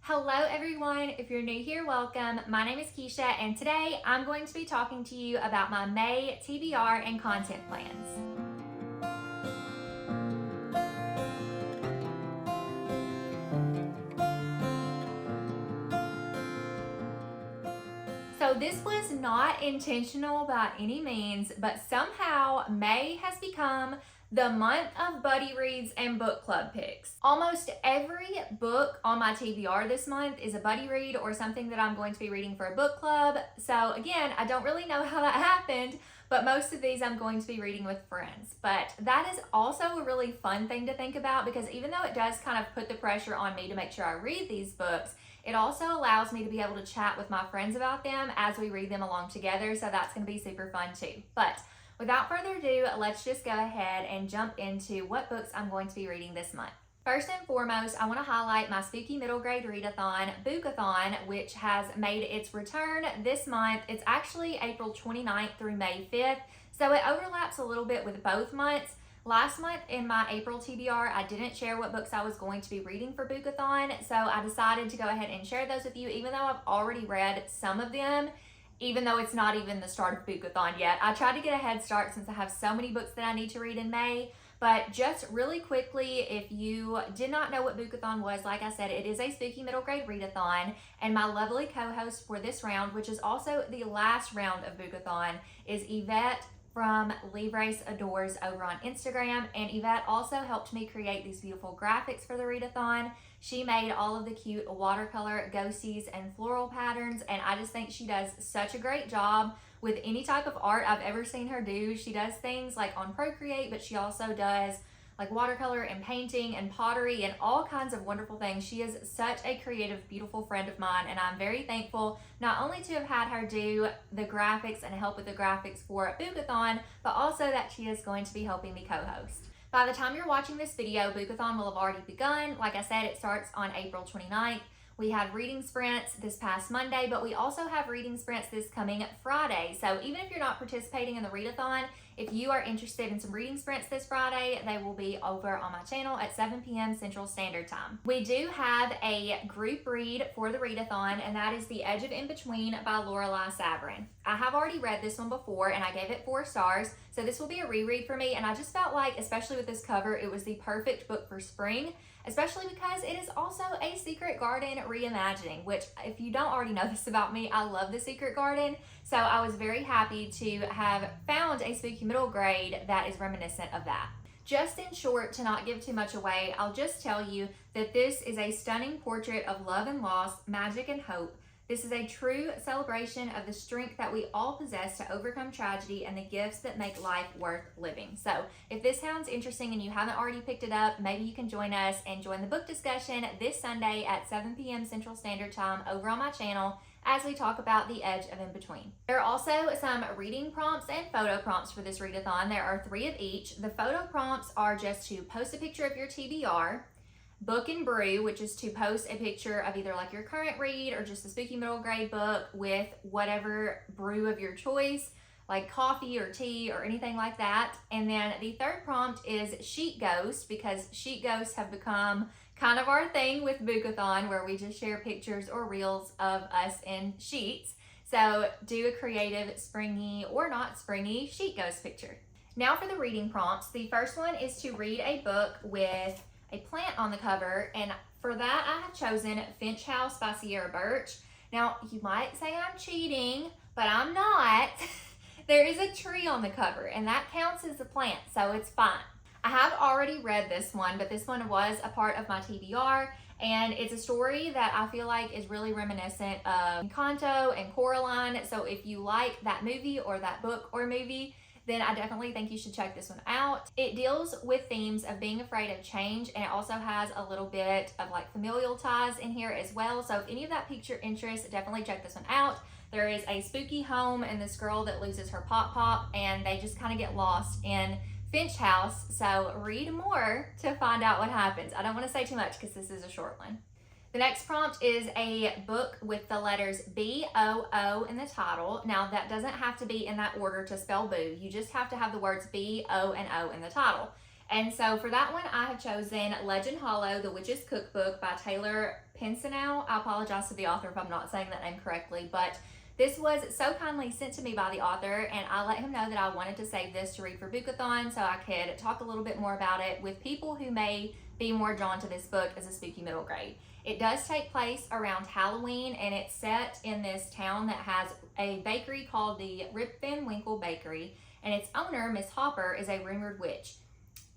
Hello everyone, if you're new here, welcome. My name is Keisha and today I'm going to be talking to you about my May TBR and content plans. So this was not intentional by any means, but somehow May has become the month of buddy reads and book club picks. Almost every book on my TBR this month is a buddy read or something that I'm going to be reading for a book club. So again, I don't really know how that happened, but most of these I'm going to be reading with friends. But that is also a really fun thing to think about because even though it does kind of put the pressure on me to make sure I read these books, it also allows me to be able to chat with my friends about them as we read them along together. So that's going to be super fun too. But without further ado, let's just go ahead and jump into what books I'm going to be reading this month. First and foremost, I want to highlight my spooky middle grade readathon, Bookathon, which has made its return this month. It's actually April 29th through May 5th, so it overlaps a little bit with both months. Last month in my April TBR, I didn't share what books I was going to be reading for Bookathon, so I decided to go ahead and share those with you, even though I've already read some of them. Even though it's not even the start of Bookathon yet. I tried to get a head start since I have so many books that I need to read in May. But just really quickly, if you did not know what Bookathon was, like I said, it is a spooky middle grade readathon. And my lovely co-host for this round, which is also the last round of Bookathon, is Yvette from Livres Adores over on Instagram. And Yvette also helped me create these beautiful graphics for the readathon. She made all of the cute watercolor ghosties and floral patterns, and I just think she does such a great job with any type of art I've ever seen her do. She does things like on Procreate, but she also does like watercolor and painting and pottery and all kinds of wonderful things. She is such a creative, beautiful friend of mine, and I'm very thankful not only to have had her do the graphics and help with the graphics for Bookathon, but also that she is going to be helping me co-host. By the time you're watching this video, Bookathon will have already begun. Like I said, it starts on April 29th. We had reading sprints this past Monday, but we also have reading sprints this coming Friday. So even if you're not participating in the readathon, if you are interested in some reading sprints this Friday, they will be over on my channel at 7 p.m. Central Standard Time. We do have a group read for the readathon, and that is The Edge of In-Between by Lorelei Savaryn. I have already read this one before, and I gave it 4 stars, so this will be a reread for me, and I just felt like, especially with this cover, it was the perfect book for spring, especially because it is also a Secret Garden reimagining, which if you don't already know this about me, I love the Secret Garden. So I was very happy to have found a spooky middle grade that is reminiscent of that. Just in short, to not give too much away, I'll just tell you that this is a stunning portrait of love and loss, magic and hope. This is a true celebration of the strength that we all possess to overcome tragedy and the gifts that make life worth living. So if this sounds interesting and you haven't already picked it up, maybe you can join us and join the book discussion this Sunday at 7 p.m. Central Standard Time over on my channel as we talk about The Edge of In-Between. There are also some reading prompts and photo prompts for this readathon. There are 3 of each. The photo prompts are just to post a picture of your TBR, Book and Brew, which is to post a picture of either like your current read or just a spooky middle grade book with whatever brew of your choice, like coffee or tea or anything like that. And then the third prompt is Sheet Ghost, because sheet ghosts have become kind of our thing with Bookathon, where we just share pictures or reels of us in sheets. So do a creative, springy or not springy sheet ghost picture. Now for the reading prompts. The first one is to read a book with a plant on the cover, and for that I have chosen Finch House by Ciera Burch. Now you might say I'm cheating, but I'm not. There is a tree on the cover, and that counts as a plant, so it's fine. I have already read this one, but this one was a part of my TBR, and it's a story that I feel like is really reminiscent of Encanto and Coraline. So if you like that movie or that book or movie, then I definitely think you should check this one out. It deals with themes of being afraid of change, and it also has a little bit of like familial ties in here as well. So if any of that piques your interest, definitely check this one out. There is a spooky home and this girl that loses her pop, and they just kind of get lost in Finch House. So read more to find out what happens. I don't want to say too much because this is a short one. The next prompt is a book with the letters B-O-O in the title. Now that doesn't have to be in that order to spell boo. You just have to have the words B, O, and O in the title. And so for that one, I have chosen Legend Hollow, The Witch's Cookbook by Taylor Pensoneau. I apologize to the author if I'm not saying that name correctly, but this was so kindly sent to me by the author, and I let him know that I wanted to save this to read for Bookathon so I could talk a little bit more about it with people who may be more drawn to this book as a spooky middle grade. It does take place around Halloween, and it's set in this town that has a bakery called the Rip Van Winkle Bakery, and its owner, Miss Hopper, is a rumored witch.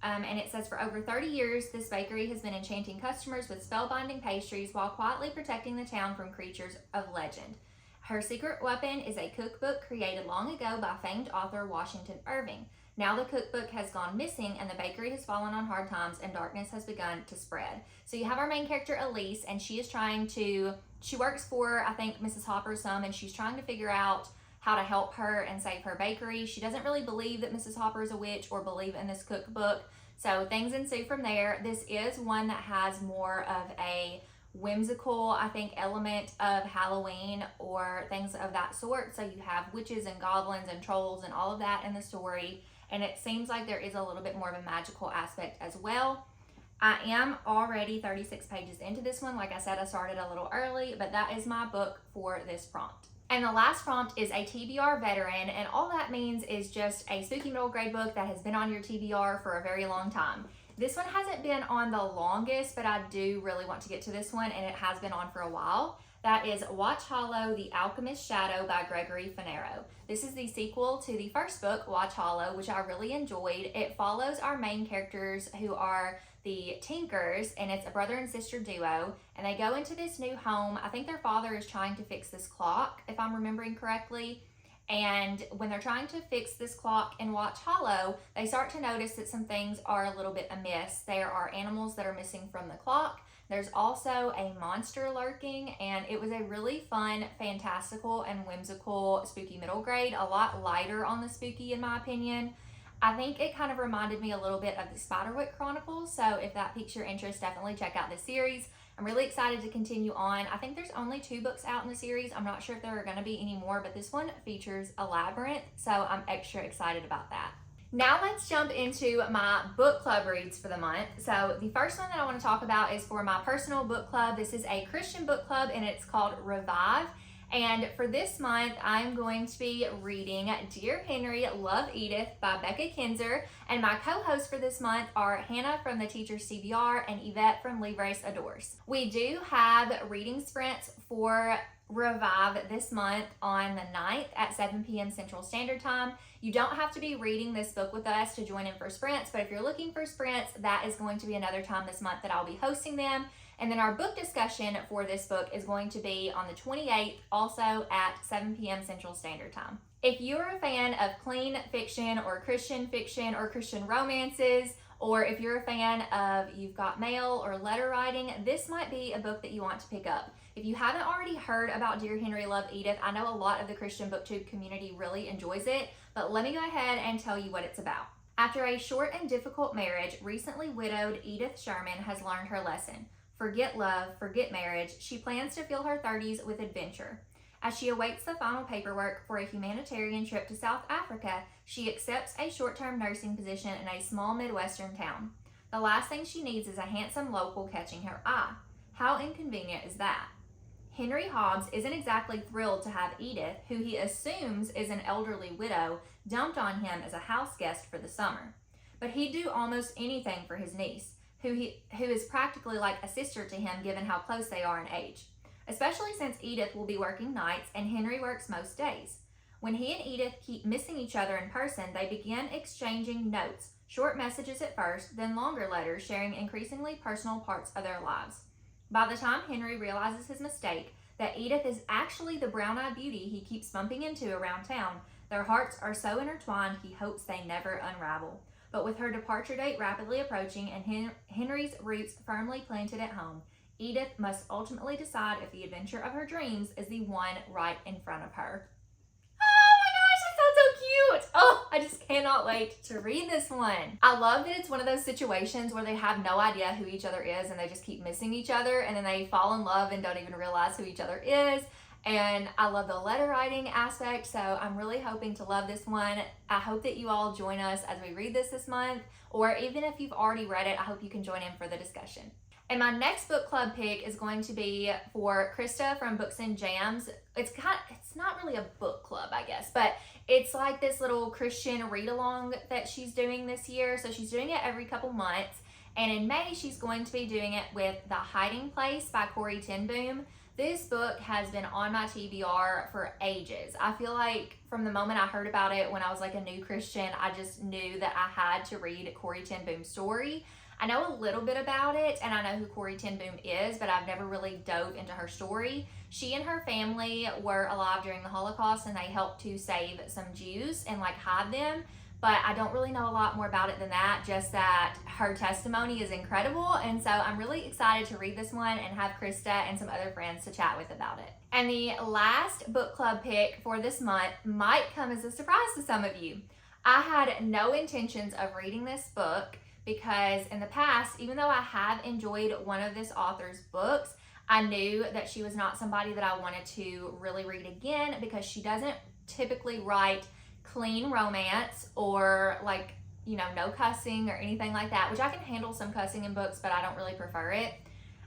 And it says, for over 30 years, this bakery has been enchanting customers with spellbinding pastries while quietly protecting the town from creatures of legend. Her secret weapon is a cookbook created long ago by famed author Washington Irving. Now the cookbook has gone missing, and the bakery has fallen on hard times, and darkness has begun to spread. So you have our main character, Elise, and she works for, I think, Mrs. Hopper some, and she's trying to figure out how to help her and save her bakery. She doesn't really believe that Mrs. Hopper is a witch or believe in this cookbook. So things ensue from there. This is one that has more of a whimsical, I think, element of Halloween or things of that sort. So you have witches and goblins and trolls and all of that in the story. And it seems like there is a little bit more of a magical aspect as well. I am already 36 pages into this one. Like I said, I started a little early, but that is my book for this prompt. And the last prompt is a TBR veteran, and all that means is just a spooky middle grade book that has been on your TBR for a very long time. This one hasn't been on the longest, but I do really want to get to this one, and it has been on for a while. That is Watch Hollow, The Alchemist Shadow by Gregory Funaro. This is the sequel to the first book, Watch Hollow, which I really enjoyed. It follows our main characters who are the Tinkers, and it's a brother and sister duo, and they go into this new home. I think their father is trying to fix this clock, if I'm remembering correctly. And when they're trying to fix this clock in Watch Hollow, they start to notice that some things are a little bit amiss. There are animals that are missing from the clock. There's also a monster lurking, and it was a really fun, fantastical, and whimsical spooky middle grade. A lot lighter on the spooky, in my opinion. I think it kind of reminded me a little bit of the Spiderwick Chronicles, so if that piques your interest, definitely check out this series. I'm really excited to continue on. I think there's only 2 books out in the series. I'm not sure if there are going to be any more, but this one features a labyrinth, so I'm extra excited about that. Now let's jump into my book club reads for the month. So the first one that I want to talk about is for my personal book club. This is a Christian book club, and it's called Revive. And for this month, I'm going to be reading Dear Henry, Love Edith by Becca Kinzer. And my co-hosts for this month are Hannah from the Teacher's TBR and Yvette from Livres Adores. We do have reading sprints for Revive this month on the 9th at 7 p.m. Central Standard Time. You don't have to be reading this book with us to join in for sprints, but if you're looking for sprints, that is going to be another time this month that I'll be hosting them. And then our book discussion for this book is going to be on the 28th, also at 7 p.m. Central Standard Time. If you're a fan of clean fiction or Christian romances, or if you're a fan of You've Got Mail or letter writing, this might be a book that you want to pick up. If you haven't already heard about Dear Henry, Love Edith, I know a lot of the Christian BookTube community really enjoys it, but let me go ahead and tell you what it's about. After a short and difficult marriage, recently widowed Edith Sherman has learned her lesson. Forget love, forget marriage. She plans to fill her 30s with adventure. As she awaits the final paperwork for a humanitarian trip to South Africa, she accepts a short-term nursing position in a small Midwestern town. The last thing she needs is a handsome local catching her eye. How inconvenient is that? Henry Hobbs isn't exactly thrilled to have Edith, who he assumes is an elderly widow, dumped on him as a house guest for the summer. But he'd do almost anything for his niece, who is practically like a sister to him given how close they are in age. Especially since Edith will be working nights and Henry works most days. When he and Edith keep missing each other in person, they begin exchanging notes, short messages at first, then longer letters sharing increasingly personal parts of their lives. By the time Henry realizes his mistake, that Edith is actually the brown-eyed beauty he keeps bumping into around town, their hearts are so intertwined he hopes they never unravel. But with her departure date rapidly approaching and Henry's roots firmly planted at home, Edith must ultimately decide if the adventure of her dreams is the one right in front of her. Oh my gosh, that sounds so cute! Oh, I just cannot wait to read this one. I love that it's one of those situations where they have no idea who each other is and they just keep missing each other, and then they fall in love and don't even realize who each other is. and I love the letter writing aspect, so I'm really hoping to love this one. I hope that you all join us as we read this month, or even if you've already read it, I hope you can join in for the discussion. And my next book club pick is going to be for Krista from Books and Jams. It's not really a book club, I guess, but it's like this little Christian read-along that she's doing this year. So she's doing it every couple months. And in May, she's going to be doing it with The Hiding Place by Corrie ten Boom. This book has been on my TBR for ages. I feel like from the moment I heard about it when I was like a new Christian, I just knew that I had to read Corrie ten Boom's story. I know a little bit about it, and I know who Corrie ten Boom is, but I've never really dove into her story. She and her family were alive during the Holocaust, and they helped to save some Jews and like hide them. But I don't really know a lot more about it than that, just that her testimony is incredible. And so I'm really excited to read this one and have Krista and some other friends to chat with about it. And the last book club pick for this month might come as a surprise to some of you. I had no intentions of reading this book because in the past, even though I have enjoyed one of this author's books, I knew that she was not somebody that I wanted to really read again because she doesn't typically write clean romance or like, you know, no cussing or anything like that, which I can handle some cussing in books, but I don't really prefer it.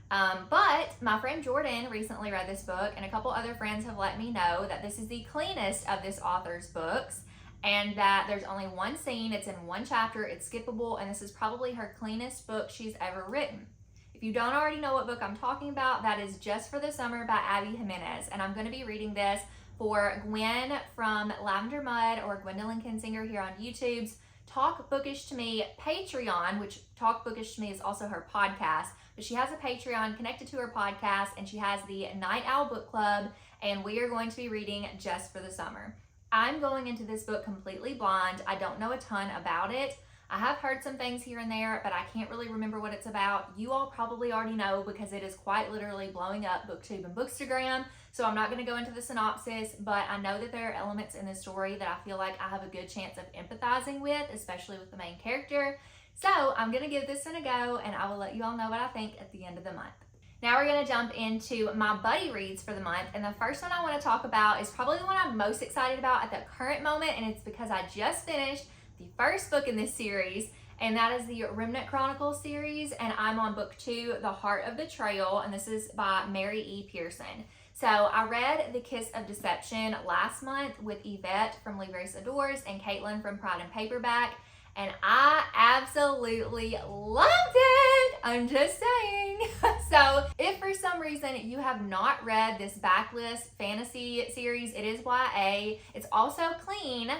But my friend Jordan recently read this book, and a couple other friends have let me know that this is the cleanest of this author's books and that there's only one scene, it's in one chapter, it's skippable, and this is probably her cleanest book she's ever written. If you don't already know what book I'm talking about, that is Just for the Summer by Abby Jimenez, and I'm going to be reading this for Gwen from Lavender Mud or Gwendolyn Kinzinger here on YouTube's Talk Bookish to Me Patreon, which Talk Bookish to Me is also her podcast, but she has a Patreon connected to her podcast, and she has the Night Owl Book Club, and we are going to be reading Just for the Summer. I'm going into this book completely blind. I don't know a ton about it. I have heard some things here and there, but I can't really remember what it's about. You all probably already know because it is quite literally blowing up BookTube and Bookstagram, so I'm not going to go into the synopsis, but I know that there are elements in this story that I feel like I have a good chance of empathizing with, especially with the main character. So I'm going to give this one a go, and I will let you all know what I think at the end of the month. Now we're going to jump into my buddy reads for the month, and the first one I want to talk about is probably the one I'm most excited about at the current moment, and it's because I just finished the first book in this series, and that is the Remnant Chronicles series, and I'm on book 2, The Heart of Betrayal, and this is by Mary E. Pearson. So I read The Kiss of Deception last month with Yvette from Lee Grace Adores and Caitlin from Pride and Paperback, and I absolutely loved it. I'm just saying. So if for some reason you have not read this backlist fantasy series, it is YA. It's also clean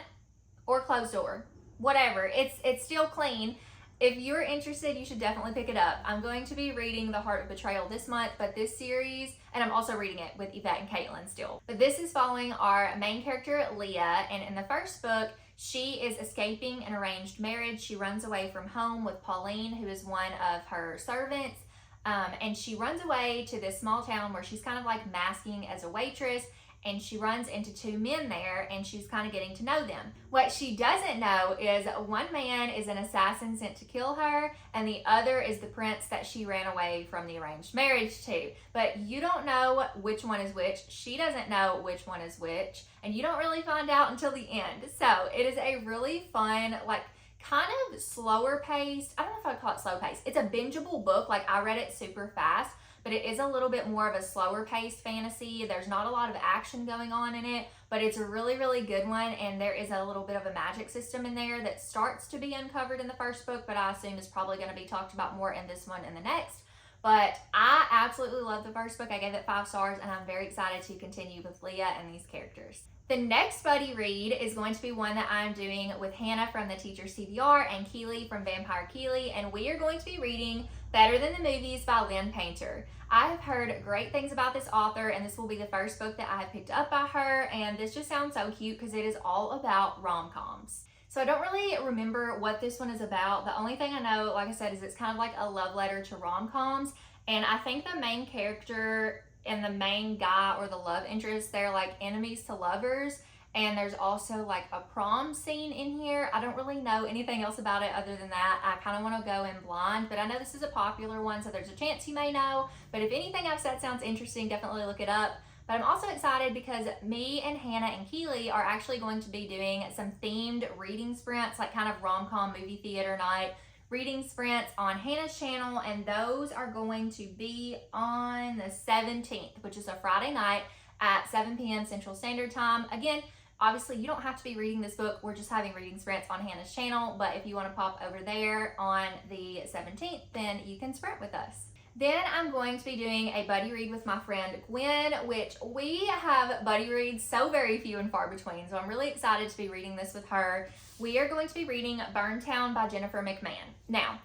or closed door, whatever. It's still clean. If you're interested, you should definitely pick it up. I'm going to be reading The Heart of Betrayal this month, but this series, and I'm also reading it with Yvette and Caitlin still. But this is following our main character, Leah, and in the first book, she is escaping an arranged marriage. She runs away from home with Pauline, who is one of her servants, and she runs away to this small town where she's kind of like masking as a waitress, and she runs into 2 men there, and she's kind of getting to know them. What she doesn't know is one man is an assassin sent to kill her, and the other is the prince that she ran away from the arranged marriage to. But you don't know which one is which. She doesn't know which one is which, and you don't really find out until the end. So it is a really fun, like, kind of slower paced, I don't know if I'd call it slow paced. It's a bingeable book. Like, I read it super fast, but it is a little bit more of a slower paced fantasy. There's not a lot of action going on in it, but it's a really, really good one, and there is a little bit of a magic system in there that starts to be uncovered in the first book, but I assume is probably going to be talked about more in this one and the next. But I absolutely love the first book. I gave it 5 stars, and I'm very excited to continue with Leah and these characters. The next buddy read is going to be one that I'm doing with Hannah from The Teacher's TBR and Keely from Vampire Keely, and we are going to be reading Better Than the Movies by Lynn Painter. I have heard great things about this author, and this will be the first book that I have picked up by her, and this just sounds so cute because it is all about rom-coms. So I don't really remember what this one is about. The only thing I know, like I said, is it's kind of like a love letter to rom-coms, and I think the main character and the main guy or the love interest, they're like enemies to lovers, and there's also like a prom scene in here. I don't really know anything else about it other than that. I kind of want to go in blind, but I know this is a popular one, so there's a chance you may know. But if anything I've said sounds interesting, definitely look it up. But I'm also excited because me and Hannah and Keely are actually going to be doing some themed reading sprints, like kind of rom-com movie theater night reading sprints on Hannah's channel, and those are going to be on the 17th, which is a Friday night at 7 p.m. Central Standard Time. Again, obviously you don't have to be reading this book. We're just having reading sprints on Hannah's channel, but if you want to pop over there on the 17th, then you can sprint with us. Then I'm going to be doing a buddy read with my friend Gwen, which we have buddy reads so very few and far between. So I'm really excited to be reading this with her. We are going to be reading Burntown by Jennifer McMahon. Now,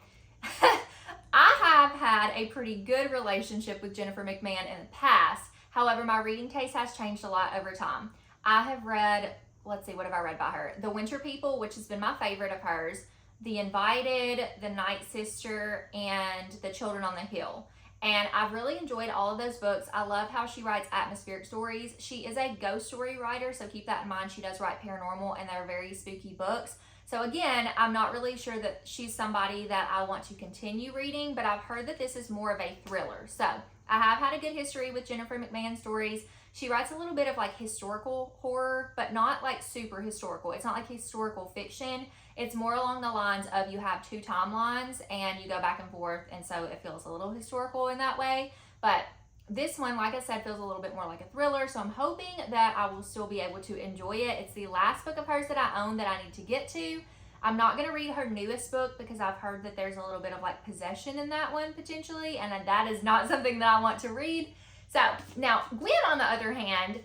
I have had a pretty good relationship with Jennifer McMahon in the past. However, my reading taste has changed a lot over time. I have read, let's see, what have I read by her? The Winter People, which has been my favorite of hers. The Invited, The Night Sister, and The Children on the Hill. And I've really enjoyed all of those books. I love how she writes atmospheric stories. She is a ghost story writer, so keep that in mind. She does write paranormal, and they're very spooky books. So again, I'm not really sure that she's somebody that I want to continue reading, but I've heard that this is more of a thriller. So I have had a good history with Jennifer McMahon stories. She writes a little bit of like historical horror, but not like super historical. It's not like historical fiction. It's more along the lines of you have two timelines and you go back and forth, and so it feels a little historical in that way. But this one, like I said, feels a little bit more like a thriller, so I'm hoping that I will still be able to enjoy it. It's the last book of hers that I own that I need to get to. I'm not going to read her newest book because I've heard that there's a little bit of like possession in that one potentially, and that is not something that I want to read. So now Gwen, on the other hand,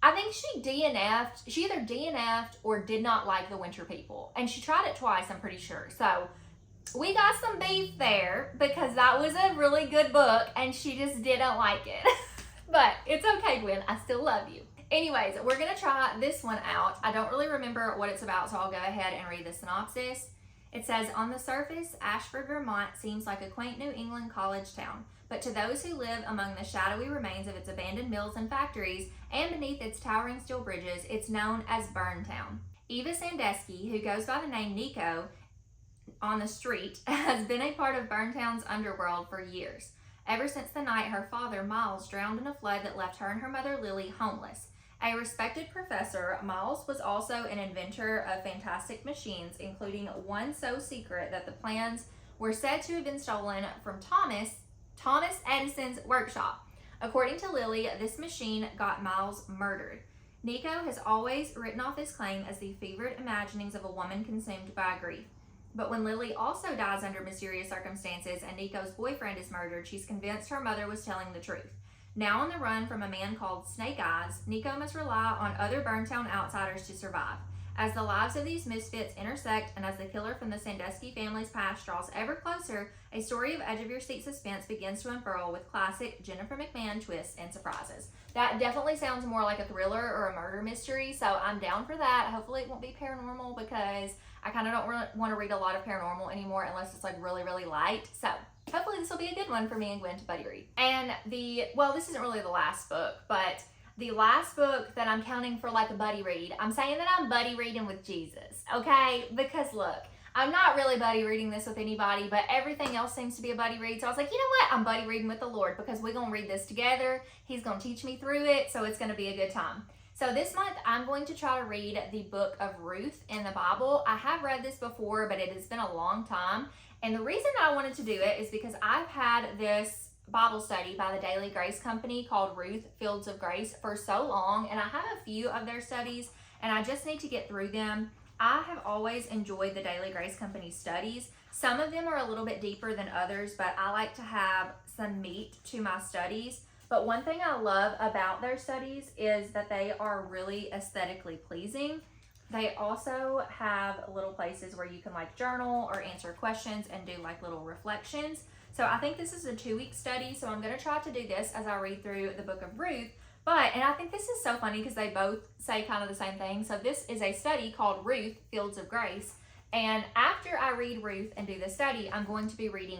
I think she DNF'd. She either DNF'd or did not like The Winter People, and she tried it twice, I'm pretty sure. So we got some beef there because that was a really good book and she just didn't like it. But it's okay, Gwen. I still love you. Anyways, we're going to try this one out. I don't really remember what it's about, so I'll go ahead and read the synopsis. It says, on the surface, Ashford, Vermont seems like a quaint New England college town. But to those who live among the shadowy remains of its abandoned mills and factories, and beneath its towering steel bridges, it's known as Burntown. Eva Sandusky, who goes by the name Nico on the street, has been a part of Burntown's underworld for years. Ever since the night her father, Miles, drowned in a flood that left her and her mother, Lily, homeless. A respected professor, Miles was also an inventor of fantastic machines, including one so secret that the plans were said to have been stolen from Thomas Edison's workshop. According to Lily, this machine got Miles murdered. Nico has always written off this claim as the fevered imaginings of a woman consumed by grief. But when Lily also dies under mysterious circumstances and Nico's boyfriend is murdered, she's convinced her mother was telling the truth. Now on the run from a man called Snake Eyes, Nico must rely on other Burntown outsiders to survive. As the lives of these misfits intersect and as the killer from the Sandusky family's past draws ever closer, a story of edge-of-your-seat suspense begins to unfurl with classic Jennifer McMahon twists and surprises. That definitely sounds more like a thriller or a murder mystery, so I'm down for that. Hopefully it won't be paranormal because I kind of don't really want to read a lot of paranormal anymore unless it's like really, really light. So hopefully this will be a good one for me and Gwen to buddy read. And this isn't really the last book, but the last book that I'm counting for like a buddy read, I'm saying that I'm buddy reading with Jesus, okay? Because look, I'm not really buddy reading this with anybody, but everything else seems to be a buddy read. So I was like, you know what? I'm buddy reading with the Lord because we're going to read this together. He's going to teach me through it, so it's going to be a good time. So this month, I'm going to try to read the book of Ruth in the Bible. I have read this before, but it has been a long time. And the reason I wanted to do it is because I've had this Bible study by the Daily Grace Company called Ruth Fields of Grace for so long, and I have a few of their studies, and I just need to get through them. I have always enjoyed the Daily Grace Company studies. Some of them are a little bit deeper than others, but I like to have some meat to my studies. But one thing I love about their studies is that they are really aesthetically pleasing. They also have little places where you can like journal or answer questions and do like little reflections. So I think this is a 2-week study, so I'm going to try to do this as I read through the book of Ruth. And I think this is so funny because they both say kind of the same thing. So this is a study called Ruth, Fields of Grace. And after I read Ruth and do the study, I'm going to be reading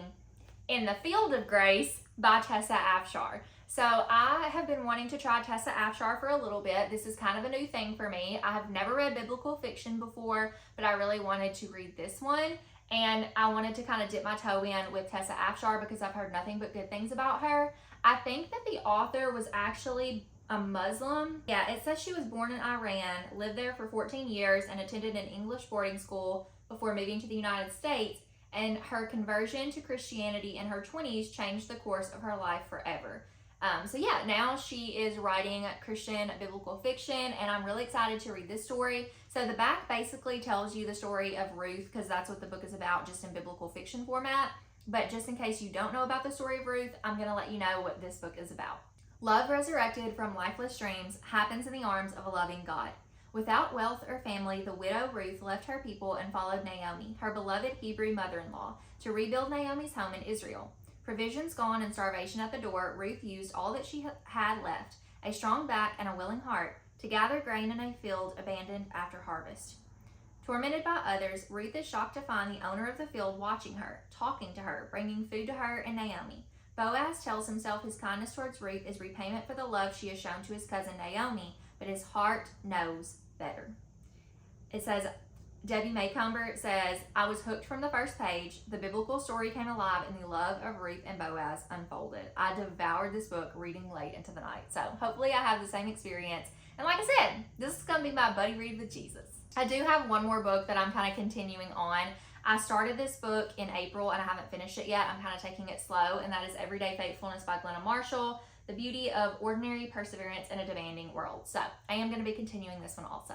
In the Field of Grace by Tessa Afshar. So I have been wanting to try Tessa Afshar for a little bit. This is kind of a new thing for me. I have never read biblical fiction before, but I really wanted to read this one. And I wanted to kind of dip my toe in with Tessa Afshar because I've heard nothing but good things about her. I think that the author was actually a Muslim. Yeah, it says she was born in Iran, lived there for 14 years, and attended an English boarding school before moving to the United States. And her conversion to Christianity in her 20s changed the course of her life forever. So yeah, now she is writing Christian biblical fiction, and I'm really excited to read this story. So the back basically tells you the story of Ruth, because that's what the book is about, just in biblical fiction format. But just in case you don't know about the story of Ruth, I'm going to let you know what this book is about. Love resurrected from lifeless dreams happens in the arms of a loving God. Without wealth or family, the widow Ruth left her people and followed Naomi, her beloved Hebrew mother-in-law, to rebuild Naomi's home in Israel. Provisions gone and starvation at the door, Ruth used all that she had left, a strong back and a willing heart, to gather grain in a field abandoned after harvest. Tormented by others, Ruth is shocked to find the owner of the field watching her, talking to her, bringing food to her and Naomi. Boaz tells himself his kindness towards Ruth is repayment for the love she has shown to his cousin Naomi, but his heart knows better. It says, Debbie Maycomber says, I was hooked from the first page. The biblical story came alive and the love of Ruth and Boaz unfolded. I devoured this book reading late into the night. So hopefully I have the same experience. And like I said, this is going to be my buddy read with Jesus. I do have one more book that I'm kind of continuing on. I started this book in April and I haven't finished it yet. I'm kind of taking it slow, and that is Everyday Faithfulness by Glenna Marshall, The Beauty of Ordinary Perseverance in a Demanding World. So I am going to be continuing this one also.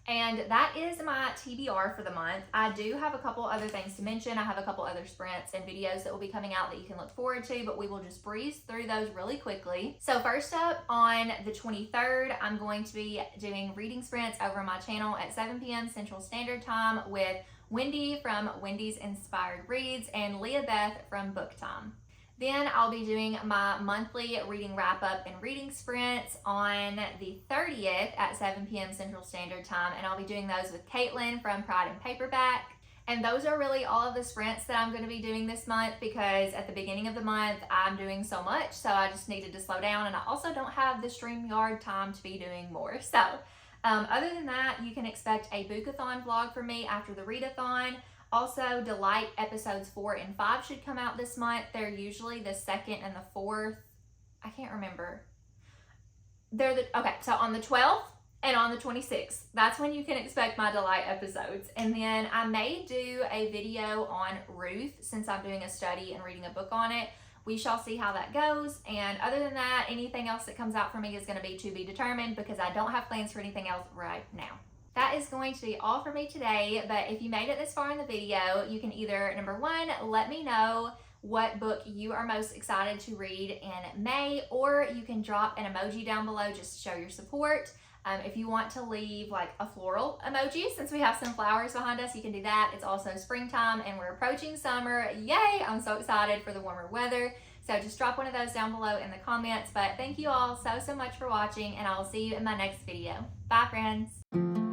And that is my TBR for the month. I do have a couple other things to mention. I have a couple other sprints and videos that will be coming out that you can look forward to, but we will just breeze through those really quickly. So first up, on the 23rd, I'm going to be doing reading sprints over my channel at 7 p.m. Central Standard Time with Wendy from Wendy's Inspired Reads and Leah Beth from Book Time. Then I'll be doing my monthly reading wrap-up and reading sprints on the 30th at 7 p.m. Central Standard Time, and I'll be doing those with Caitlin from Pride and Paperback. And those are really all of the sprints that I'm going to be doing this month, because at the beginning of the month, I'm doing so much, so I just needed to slow down, and I also don't have the StreamYard time to be doing more. So other than that, you can expect a Bookathon vlog from me after the readathon. Also, Delight episodes 4 and 5 should come out this month. They're usually the 2nd and the 4th. I can't remember. Okay, so on the 12th and on the 26th, that's when you can expect my Delight episodes. And then I may do a video on Ruth, since I'm doing a study and reading a book on it. We shall see how that goes. And other than that, anything else that comes out for me is going to be determined, because I don't have plans for anything else right now. That is going to be all for me today, but if you made it this far in the video, you can either, number one, let me know what book you are most excited to read in May, or you can drop an emoji down below just to show your support. If you want to leave like a floral emoji, since we have some flowers behind us, you can do that. It's also springtime and we're approaching summer. Yay! I'm so excited for the warmer weather. So just drop one of those down below in the comments. But thank you all so much for watching, and I will see you in my next video. Bye, friends.